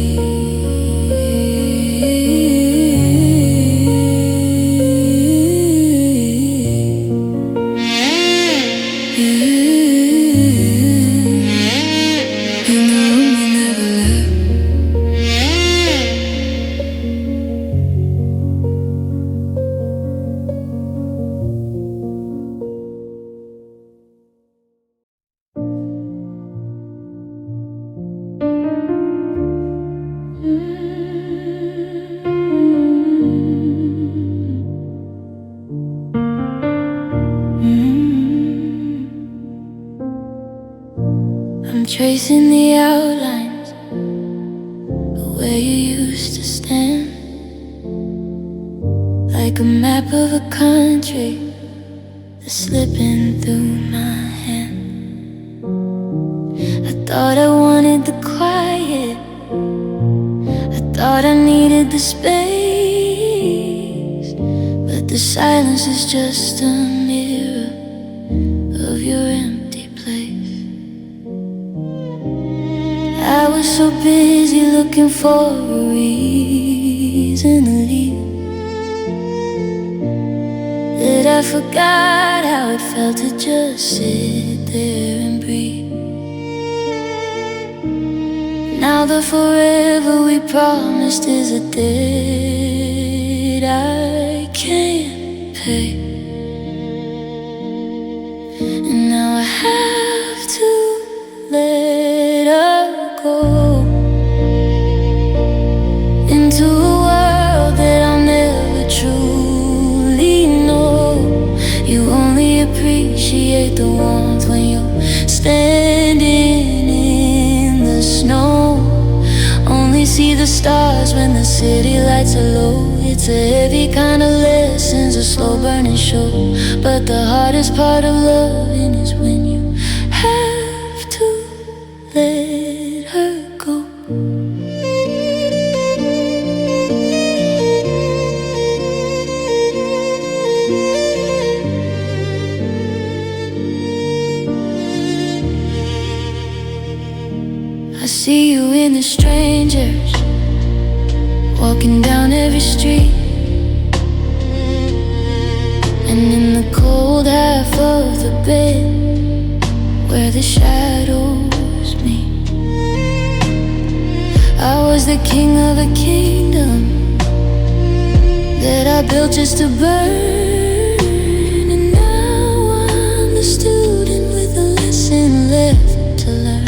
[SPEAKER 1] Tracing the outlines of where you used to stand, like a map of a country that's slipping through my hand. I thought I wanted the quiet, I thought I needed the space, but the silence is just a mirror of your empty place. I was so busy looking for a reason to leave, forgot how it felt to just sit there and breathe. Now the forever we promised is a debt I can't pay. And now I have to let her go into a world that I'll never truly know. You only appreciate the warmth when you're standing in the snow. Only see the stars when the city lights are low. It's a heavy kind of lessons, a slow burning show. But the hardest part of loving is when you have to let her go. I see you in the strangers, walking down every street, and in the cold half of the bed where the shadows meet. I was the king of a kingdom that I built just to burn, and now I'm the student with a lesson left to learn.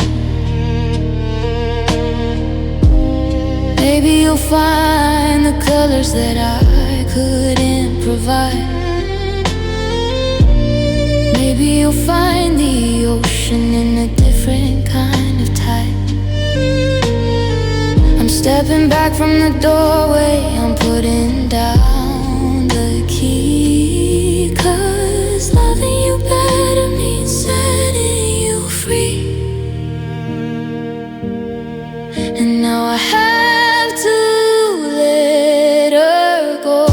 [SPEAKER 1] Maybe you'll find the colors that I couldn't provide. Maybe you'll find the ocean in a different kind of tide. I'm stepping back from the doorway, I'm putting down the key, 'cause loving you better means setting you free. And now I have to let her go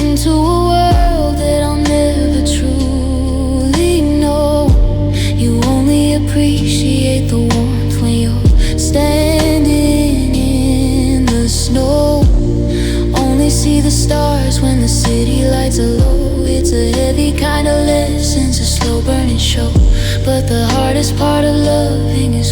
[SPEAKER 1] into a world that I'll never truly know. You only appreciate the warmth when you're standing in the snow. Only see the stars when the city lights are low. It's a heavy kind of lessons, a slow burning show. But the hardest part of loving is